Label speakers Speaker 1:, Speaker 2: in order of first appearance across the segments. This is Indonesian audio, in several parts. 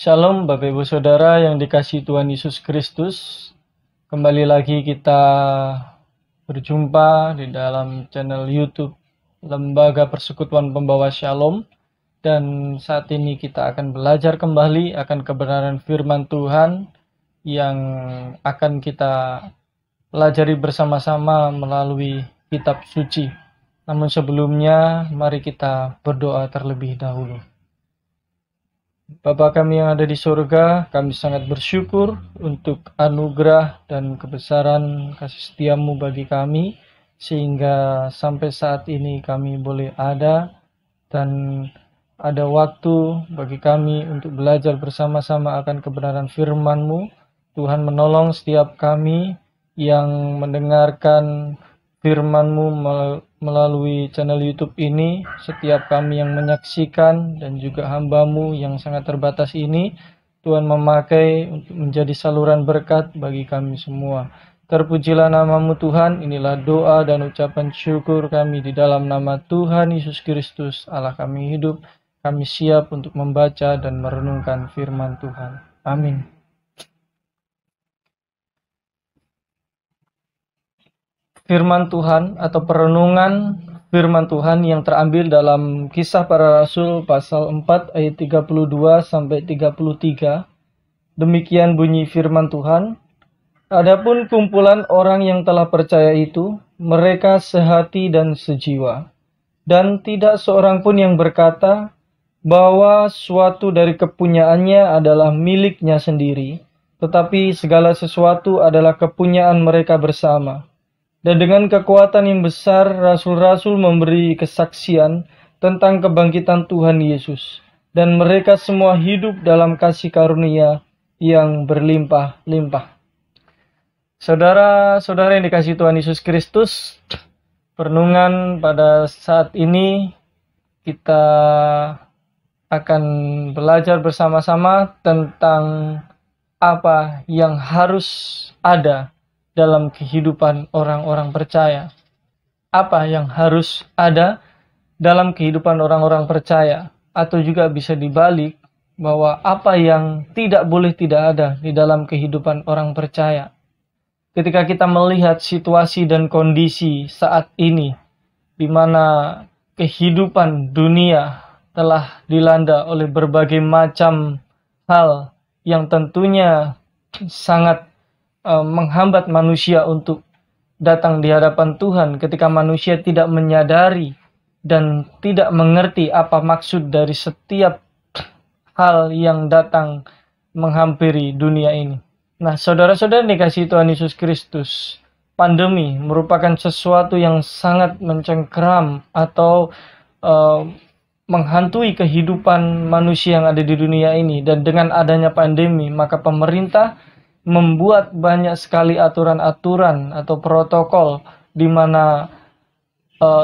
Speaker 1: Shalom Bapak Ibu Saudara yang dikasihi Tuhan Yesus Kristus. Kembali lagi kita berjumpa di dalam channel YouTube Lembaga Persekutuan Pembawa Shalom. Dan saat ini kita akan belajar kembali akan kebenaran firman Tuhan yang akan kita pelajari bersama-sama melalui kitab suci. Namun sebelumnya mari kita berdoa terlebih dahulu. Bapa kami yang ada di surga, kami sangat bersyukur untuk anugerah dan kebesaran kasih setiamu bagi kami, sehingga sampai saat ini kami boleh ada dan ada waktu bagi kami untuk belajar bersama-sama akan kebenaran firman-Mu. Tuhan menolong setiap kami yang mendengarkan firman-Mu melalui channel YouTube ini, setiap kami yang menyaksikan dan juga hamba-Mu yang sangat terbatas ini, Tuhan memakai untuk menjadi saluran berkat bagi kami semua. Terpujilah nama-Mu Tuhan, inilah doa dan ucapan syukur kami di dalam nama Tuhan Yesus Kristus, Allah kami hidup. Kami siap untuk membaca dan merenungkan firman Tuhan. Amin. Firman Tuhan atau perenungan firman Tuhan yang terambil dalam Kisah Para Rasul pasal 4 ayat 32 sampai 33. Demikian bunyi firman Tuhan. Adapun kumpulan orang yang telah percaya itu, mereka sehati dan sejiwa. Dan tidak seorang pun yang berkata bahwa suatu dari kepunyaannya adalah miliknya sendiri, tetapi segala sesuatu adalah kepunyaan mereka bersama. Dan dengan kekuatan yang besar, rasul-rasul memberi kesaksian tentang kebangkitan Tuhan Yesus. Dan mereka semua hidup dalam kasih karunia yang berlimpah-limpah. Saudara-saudara yang dikasihi Tuhan Yesus Kristus, perenungan pada saat ini kita akan belajar bersama-sama tentang apa yang harus ada dalam kehidupan orang-orang percaya. Apa yang harus ada dalam kehidupan orang-orang percaya, atau juga bisa dibalik bahwa apa yang tidak boleh tidak ada di dalam kehidupan orang percaya. Ketika kita melihat situasi dan kondisi saat ini, di mana kehidupan dunia telah dilanda oleh berbagai macam hal yang tentunya sangat menghambat manusia untuk datang di hadapan Tuhan, ketika manusia tidak menyadari dan tidak mengerti apa maksud dari setiap hal yang datang menghampiri dunia ini. Nah, saudara-saudara dikasihi Tuhan Yesus Kristus, pandemi merupakan sesuatu yang sangat mencengkeram atau menghantui kehidupan manusia yang ada di dunia ini. Dan dengan adanya pandemi, maka pemerintah membuat banyak sekali aturan-aturan atau protokol, di mana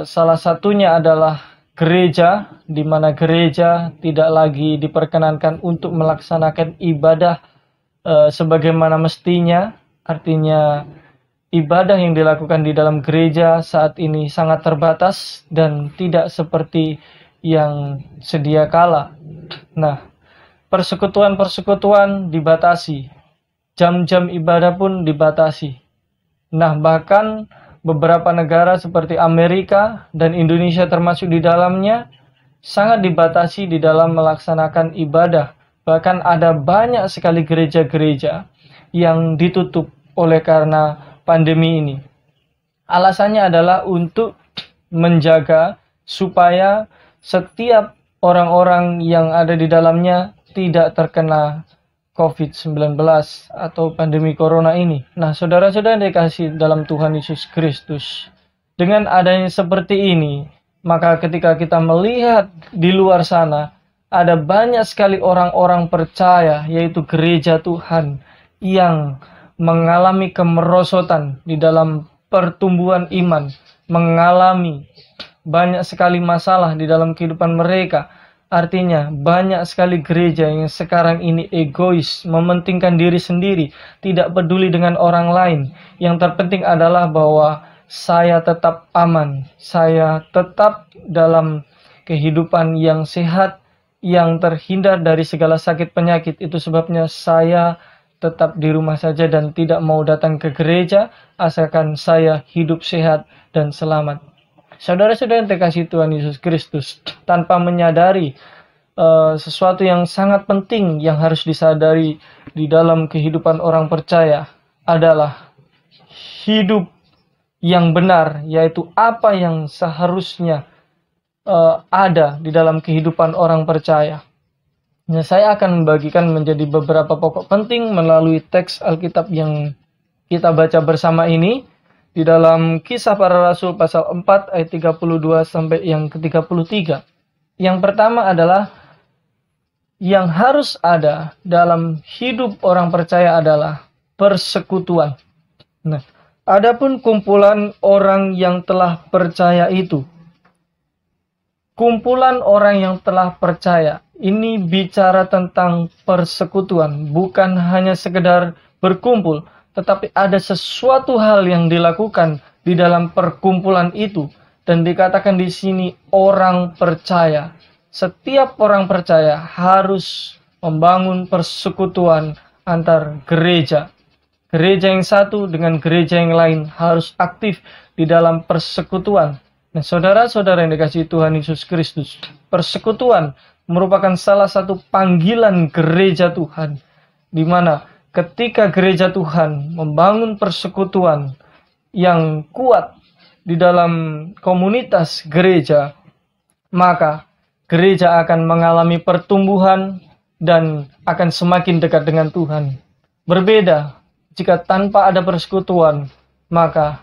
Speaker 1: salah satunya adalah gereja, di mana gereja tidak lagi diperkenankan untuk melaksanakan ibadah sebagaimana mestinya. Artinya ibadah yang dilakukan di dalam gereja saat ini sangat terbatas dan tidak seperti yang sedia kala. Nah, persekutuan-persekutuan dibatasi, jam-jam ibadah pun dibatasi. Nah, bahkan beberapa negara seperti Amerika dan Indonesia termasuk di dalamnya sangat dibatasi di dalam melaksanakan ibadah. Bahkan ada banyak sekali gereja-gereja yang ditutup oleh karena pandemi ini. Alasannya adalah untuk menjaga supaya setiap orang-orang yang ada di dalamnya tidak terkena COVID-19 atau pandemi corona ini. Nah, saudara-saudara yang dikasihi dalam Tuhan Yesus Kristus, dengan adanya seperti ini, maka ketika kita melihat di luar sana, ada banyak sekali orang-orang percaya, yaitu gereja Tuhan, yang mengalami kemerosotan di dalam pertumbuhan iman, mengalami banyak sekali masalah di dalam kehidupan mereka. Artinya banyak sekali gereja yang sekarang ini egois, mementingkan diri sendiri, tidak peduli dengan orang lain. Yang terpenting adalah bahwa saya tetap aman, saya tetap dalam kehidupan yang sehat, yang terhindar dari segala sakit penyakit. Itu sebabnya saya tetap di rumah saja dan tidak mau datang ke gereja, asalkan saya hidup sehat dan selamat. Saudara-saudara yang terkasih Tuhan Yesus Kristus, tanpa menyadari sesuatu yang sangat penting yang harus disadari di dalam kehidupan orang percaya adalah hidup yang benar, yaitu apa yang seharusnya ada di dalam kehidupan orang percaya. Nah, saya akan membagikan menjadi beberapa pokok penting melalui teks Alkitab yang kita baca bersama ini di dalam Kisah Para Rasul pasal 4 ayat 32 sampai yang ke-33. Yang pertama adalah yang harus ada dalam hidup orang percaya adalah persekutuan. Nah, adapun kumpulan orang yang telah percaya itu, kumpulan orang yang telah percaya ini bicara tentang persekutuan, bukan hanya sekedar berkumpul, tetapi ada sesuatu hal yang dilakukan di dalam perkumpulan itu, dan dikatakan di sini orang percaya. Setiap orang percaya harus membangun persekutuan antar gereja. Gereja yang satu dengan gereja yang lain harus aktif di dalam persekutuan. Nah, saudara-saudara yang dikasihi Tuhan Yesus Kristus, persekutuan merupakan salah satu panggilan gereja Tuhan, di mana ketika gereja Tuhan membangun persekutuan yang kuat di dalam komunitas gereja, maka gereja akan mengalami pertumbuhan dan akan semakin dekat dengan Tuhan. Berbeda jika tanpa ada persekutuan, maka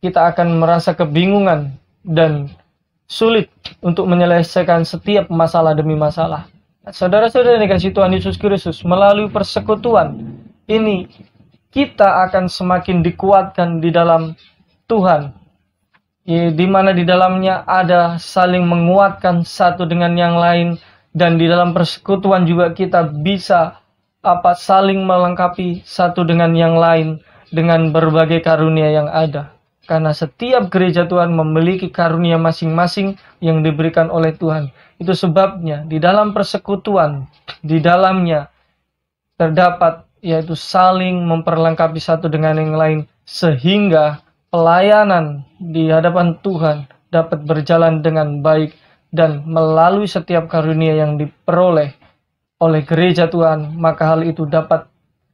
Speaker 1: kita akan merasa kebingungan dan sulit untuk menyelesaikan setiap masalah demi masalah. Saudara-saudara yang dikasihi Tuhan Yesus Kristus, melalui persekutuan ini kita akan semakin dikuatkan di dalam Tuhan, di mana di dalamnya ada saling menguatkan satu dengan yang lain, dan di dalam persekutuan juga kita bisa saling melengkapi satu dengan yang lain dengan berbagai karunia yang ada. Karena setiap gereja Tuhan memiliki karunia masing-masing yang diberikan oleh Tuhan. Itu sebabnya di dalam persekutuan, di dalamnya terdapat yaitu saling memperlengkapi satu dengan yang lain, sehingga pelayanan di hadapan Tuhan dapat berjalan dengan baik, dan melalui setiap karunia yang diperoleh oleh gereja Tuhan, maka hal itu dapat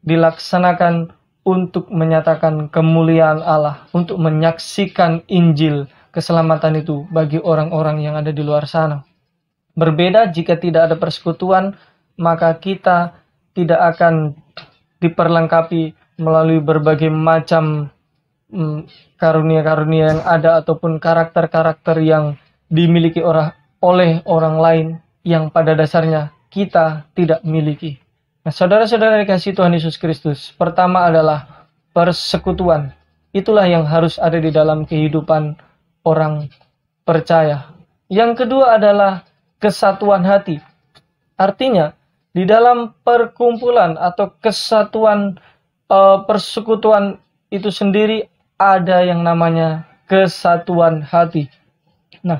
Speaker 1: dilaksanakan untuk menyatakan kemuliaan Allah, untuk menyaksikan Injil keselamatan itu bagi orang-orang yang ada di luar sana. Berbeda jika tidak ada persekutuan, maka kita tidak akan diperlengkapi melalui berbagai macam karunia-karunia yang ada, ataupun karakter-karakter yang dimiliki oleh orang lain yang pada dasarnya kita tidak miliki. Nah, saudara-saudara dikasihi Tuhan Yesus Kristus, pertama adalah persekutuan. Itulah yang harus ada di dalam kehidupan orang percaya. Yang kedua adalah kesatuan hati. Artinya, di dalam perkumpulan atau kesatuan persekutuan itu sendiri ada yang namanya kesatuan hati. Nah,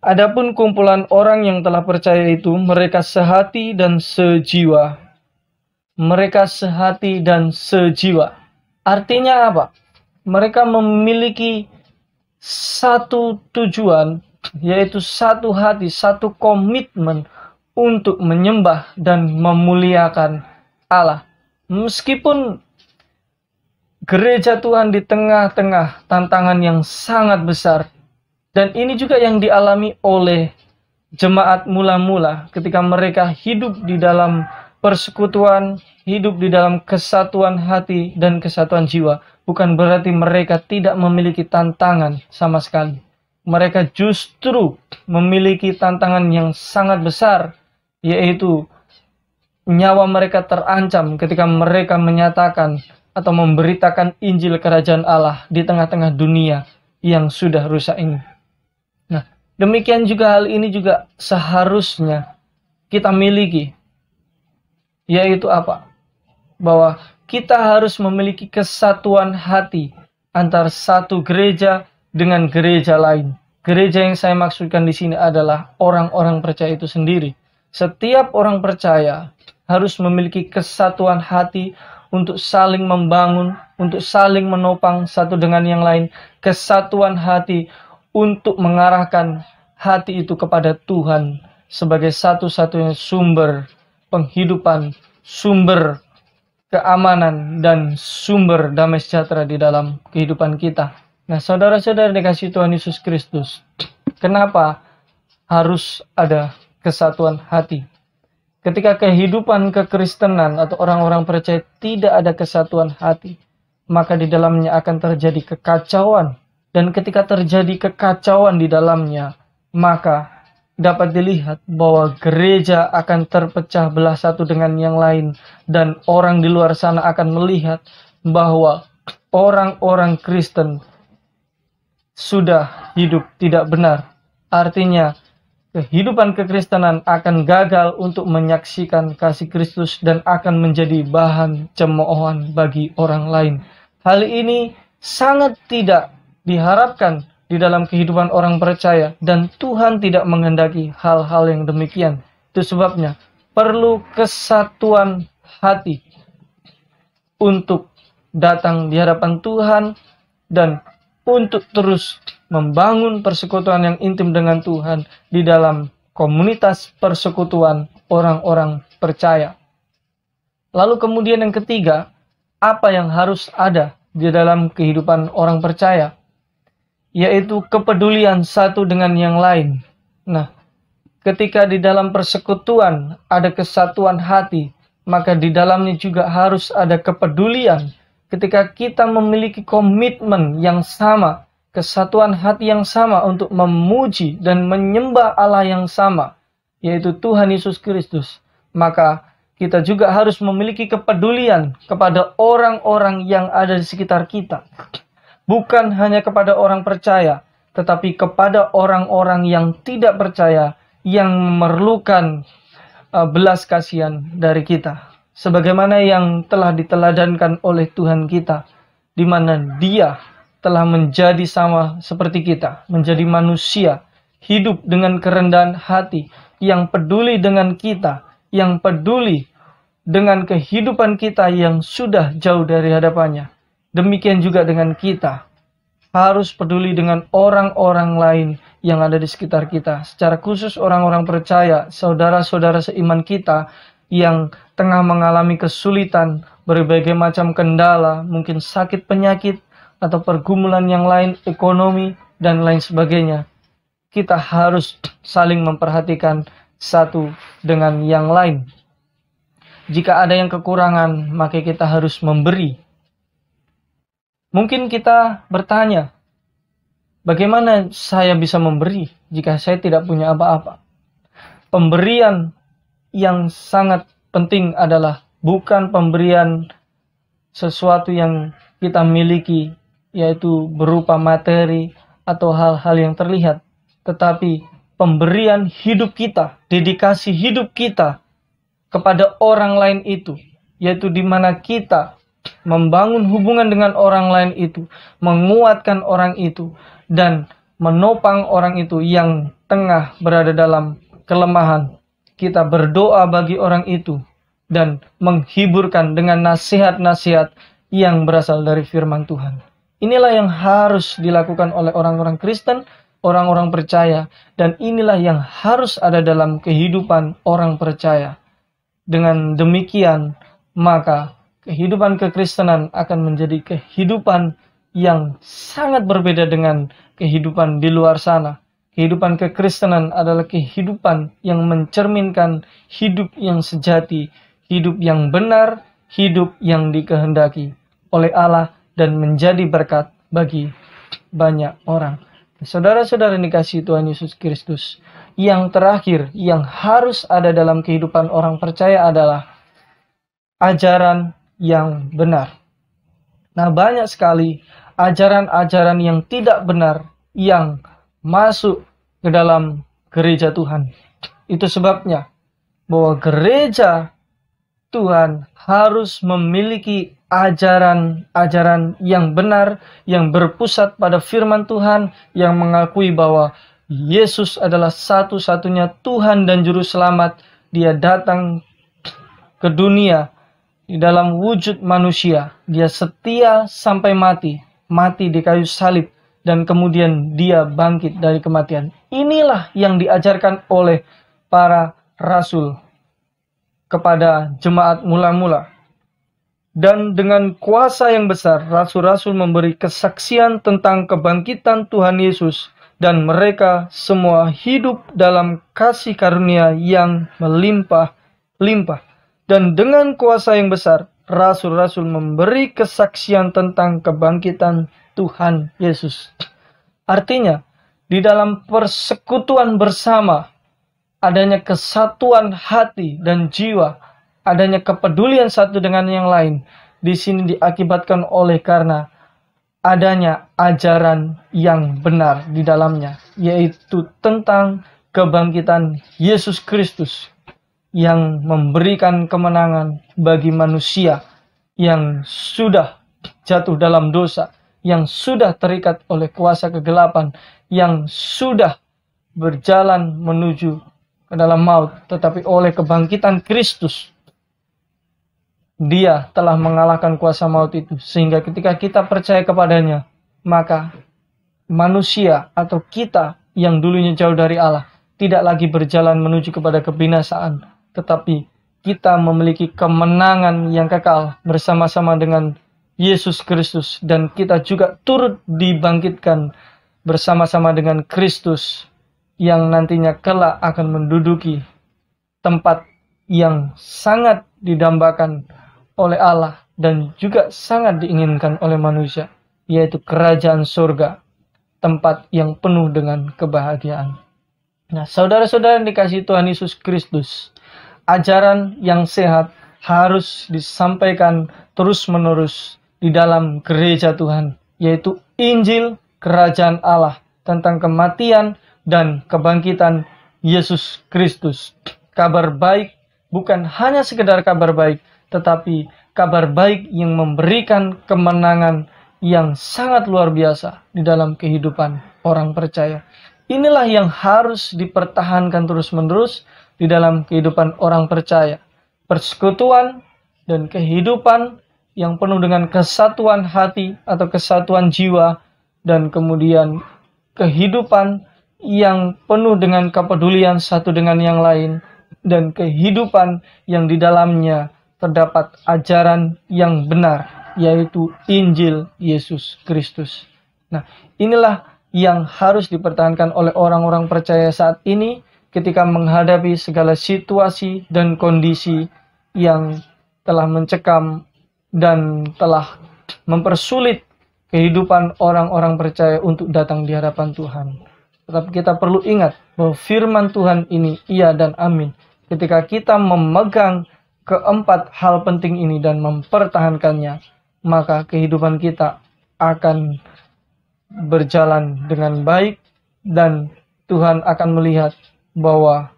Speaker 1: adapun kumpulan orang yang telah percaya itu, mereka sehati dan sejiwa. Mereka sehati dan sejiwa. Artinya apa? Mereka memiliki satu tujuan, yaitu satu hati, satu komitmen untuk menyembah dan memuliakan Allah. Meskipun gereja Tuhan di tengah-tengah tantangan yang sangat besar, dan ini juga yang dialami oleh jemaat mula-mula ketika mereka hidup di dalam persekutuan, hidup di dalam kesatuan hati dan kesatuan jiwa, bukan berarti mereka tidak memiliki tantangan sama sekali. Mereka justru memiliki tantangan yang sangat besar, yaitu nyawa mereka terancam ketika mereka menyatakan atau memberitakan Injil Kerajaan Allah di tengah-tengah dunia yang sudah rusak ini. Nah, demikian juga hal ini juga seharusnya kita miliki. Yaitu apa? Bahwa kita harus memiliki kesatuan hati antar satu gereja dengan gereja lain. Gereja yang saya maksudkan di sini adalah orang-orang percaya itu sendiri. Setiap orang percaya harus memiliki kesatuan hati untuk saling membangun, untuk saling menopang satu dengan yang lain. Kesatuan hati untuk mengarahkan hati itu kepada Tuhan sebagai satu-satunya sumber penghidupan, sumber keamanan, dan sumber damai sejahtera di dalam kehidupan kita. Nah, saudara-saudara dikasihi Tuhan Yesus Kristus, kenapa harus ada kesatuan hati? Ketika kehidupan kekristenan atau orang-orang percaya tidak ada kesatuan hati, maka di dalamnya akan terjadi kekacauan. Dan ketika terjadi kekacauan di dalamnya, maka dapat dilihat bahwa gereja akan terpecah belah satu dengan yang lain. Dan orang di luar sana akan melihat bahwa orang-orang Kristen sudah hidup tidak benar. Artinya, kehidupan kekristenan akan gagal untuk menyaksikan kasih Kristus dan akan menjadi bahan cemoohan bagi orang lain. Hal ini sangat tidak diharapkan di dalam kehidupan orang percaya, dan Tuhan tidak menghendaki hal-hal yang demikian. Itu sebabnya perlu kesatuan hati untuk datang di hadapan Tuhan dan untuk terus membangun persekutuan yang intim dengan Tuhan di dalam komunitas persekutuan orang-orang percaya. Lalu kemudian yang ketiga, apa yang harus ada di dalam kehidupan orang percaya? Yaitu kepedulian satu dengan yang lain. Nah, ketika di dalam persekutuan ada kesatuan hati, maka di dalamnya juga harus ada kepedulian. Ketika kita memiliki komitmen yang sama, kesatuan hati yang sama untuk memuji dan menyembah Allah yang sama, yaitu Tuhan Yesus Kristus, maka kita juga harus memiliki kepedulian kepada orang-orang yang ada di sekitar kita. Bukan hanya kepada orang percaya, tetapi kepada orang-orang yang tidak percaya, yang memerlukan belas kasihan dari kita. Sebagaimana yang telah diteladankan oleh Tuhan kita, di mana Dia telah menjadi sama seperti kita, menjadi manusia, hidup dengan kerendahan hati, yang peduli dengan kita, yang peduli dengan kehidupan kita yang sudah jauh dari hadapannya. Demikian juga dengan kita, harus peduli dengan orang-orang lain yang ada di sekitar kita. Secara khusus orang-orang percaya, saudara-saudara seiman kita yang tengah mengalami kesulitan, berbagai macam kendala, mungkin sakit penyakit, atau pergumulan yang lain, ekonomi, dan lain sebagainya. Kita harus saling memperhatikan satu dengan yang lain. Jika ada yang kekurangan, maka kita harus memberi. Mungkin kita bertanya, bagaimana saya bisa memberi jika saya tidak punya apa-apa? Pemberian yang sangat penting adalah bukan pemberian sesuatu yang kita miliki, yaitu berupa materi atau hal-hal yang terlihat, tetapi pemberian hidup kita, dedikasi hidup kita kepada orang lain itu, yaitu di mana kita membangun hubungan dengan orang lain itu, menguatkan orang itu, dan menopang orang itu yang tengah berada dalam kelemahan. Kita berdoa bagi orang itu dan menghiburkan dengan nasihat-nasihat yang berasal dari firman Tuhan. Inilah yang harus dilakukan oleh orang-orang Kristen, orang-orang percaya, dan inilah yang harus ada dalam kehidupan orang percaya. Dengan demikian, maka kehidupan kekristenan akan menjadi kehidupan yang sangat berbeda dengan kehidupan di luar sana. Kehidupan kekristenan adalah kehidupan yang mencerminkan hidup yang sejati, hidup yang benar, hidup yang dikehendaki oleh Allah dan menjadi berkat bagi banyak orang. Saudara-saudara dikasihi Tuhan Yesus Kristus, yang terakhir yang harus ada dalam kehidupan orang percaya adalah ajaran yang benar. Nah, banyak sekali ajaran-ajaran yang tidak benar yang masuk ke dalam gereja Tuhan. Itu sebabnya bahwa gereja Tuhan harus memiliki ajaran-ajaran yang benar, yang berpusat pada firman Tuhan, yang mengakui bahwa Yesus adalah satu-satunya Tuhan dan Juru Selamat, Dia datang ke dunia di dalam wujud manusia. Dia setia sampai mati. Mati di kayu salib. Dan kemudian dia bangkit dari kematian. Inilah yang diajarkan oleh para rasul kepada jemaat mula-mula. Dan dengan kuasa yang besar, rasul-rasul memberi kesaksian tentang kebangkitan Tuhan Yesus. Dan mereka semua hidup dalam kasih karunia yang melimpah-limpah. Dan dengan kuasa yang besar, rasul-rasul memberi kesaksian tentang kebangkitan Tuhan Yesus. Artinya, di dalam persekutuan bersama, adanya kesatuan hati dan jiwa, adanya kepedulian satu dengan yang lain. Di sini diakibatkan oleh karena adanya ajaran yang benar di dalamnya, yaitu tentang kebangkitan Yesus Kristus yang memberikan kemenangan bagi manusia yang sudah jatuh dalam dosa, yang sudah terikat oleh kuasa kegelapan, yang sudah berjalan menuju ke dalam maut, tetapi oleh kebangkitan Kristus, Dia telah mengalahkan kuasa maut itu. Sehingga ketika kita percaya kepadanya, maka manusia atau kita yang dulunya jauh dari Allah tidak lagi berjalan menuju kepada kebinasaan, tetapi kita memiliki kemenangan yang kekal bersama-sama dengan Yesus Kristus, dan kita juga turut dibangkitkan bersama-sama dengan Kristus yang nantinya kelak akan menduduki tempat yang sangat didambakan oleh Allah dan juga sangat diinginkan oleh manusia, yaitu kerajaan surga, tempat yang penuh dengan kebahagiaan. Nah, saudara-saudara yang dikasihi Tuhan Yesus Kristus, ajaran yang sehat harus disampaikan terus-menerus di dalam gereja Tuhan, yaitu Injil Kerajaan Allah tentang kematian dan kebangkitan Yesus Kristus. Kabar baik bukan hanya sekedar kabar baik, tetapi kabar baik yang memberikan kemenangan yang sangat luar biasa di dalam kehidupan orang percaya. Inilah yang harus dipertahankan terus-menerus di dalam kehidupan orang percaya. Persekutuan dan kehidupan yang penuh dengan kesatuan hati atau kesatuan jiwa, dan kemudian kehidupan yang penuh dengan kepedulian satu dengan yang lain, dan kehidupan yang di dalamnya terdapat ajaran yang benar, yaitu Injil Yesus Kristus. Nah, inilah yang harus dipertahankan oleh orang-orang percaya saat ini ketika menghadapi segala situasi dan kondisi yang telah mencekam dan telah mempersulit kehidupan orang-orang percaya untuk datang di hadapan Tuhan. Tetapi kita perlu ingat bahwa firman Tuhan ini iya dan amin. Ketika kita memegang keempat hal penting ini dan mempertahankannya, maka kehidupan kita akan berjalan dengan baik dan Tuhan akan melihat bahwa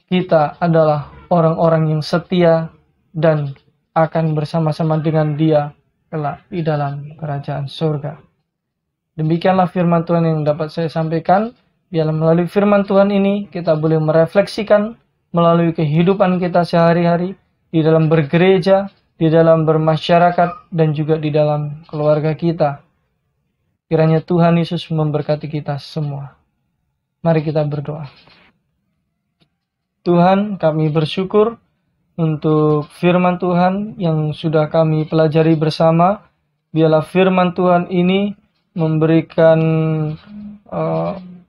Speaker 1: kita adalah orang-orang yang setia dan akan bersama-sama dengan Dia kelak di dalam kerajaan surga. Demikianlah firman Tuhan yang dapat saya sampaikan. Biarlah melalui firman Tuhan ini kita boleh merefleksikan melalui kehidupan kita sehari-hari, di dalam bergereja, di dalam bermasyarakat, dan juga di dalam keluarga kita. Kiranya Tuhan Yesus memberkati kita semua. Mari kita berdoa. Tuhan, kami bersyukur untuk firman Tuhan yang sudah kami pelajari bersama. Biarlah firman Tuhan ini memberikan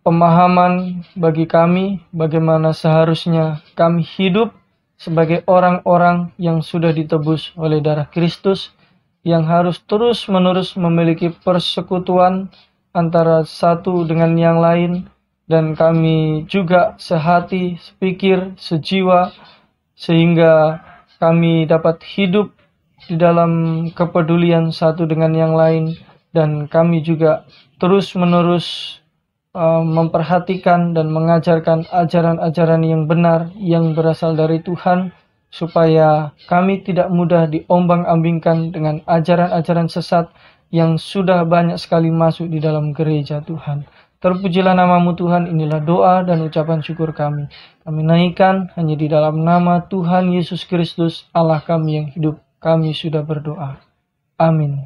Speaker 1: pemahaman bagi kami bagaimana seharusnya kami hidup sebagai orang-orang yang sudah ditebus oleh darah Kristus, yang harus terus-menerus memiliki persekutuan antara satu dengan yang lain, dan kami juga sehati, sepikir, sejiwa, sehingga kami dapat hidup di dalam kepedulian satu dengan yang lain, dan kami juga terus-menerus memperhatikan dan mengajarkan ajaran-ajaran yang benar yang berasal dari Tuhan, supaya kami tidak mudah diombang-ambingkan dengan ajaran-ajaran sesat yang sudah banyak sekali masuk di dalam gereja Tuhan. Terpujilah namamu Tuhan, inilah doa dan ucapan syukur kami. Kami naikkan hanya di dalam nama Tuhan Yesus Kristus, Allah kami yang hidup. Kami sudah berdoa. Amin.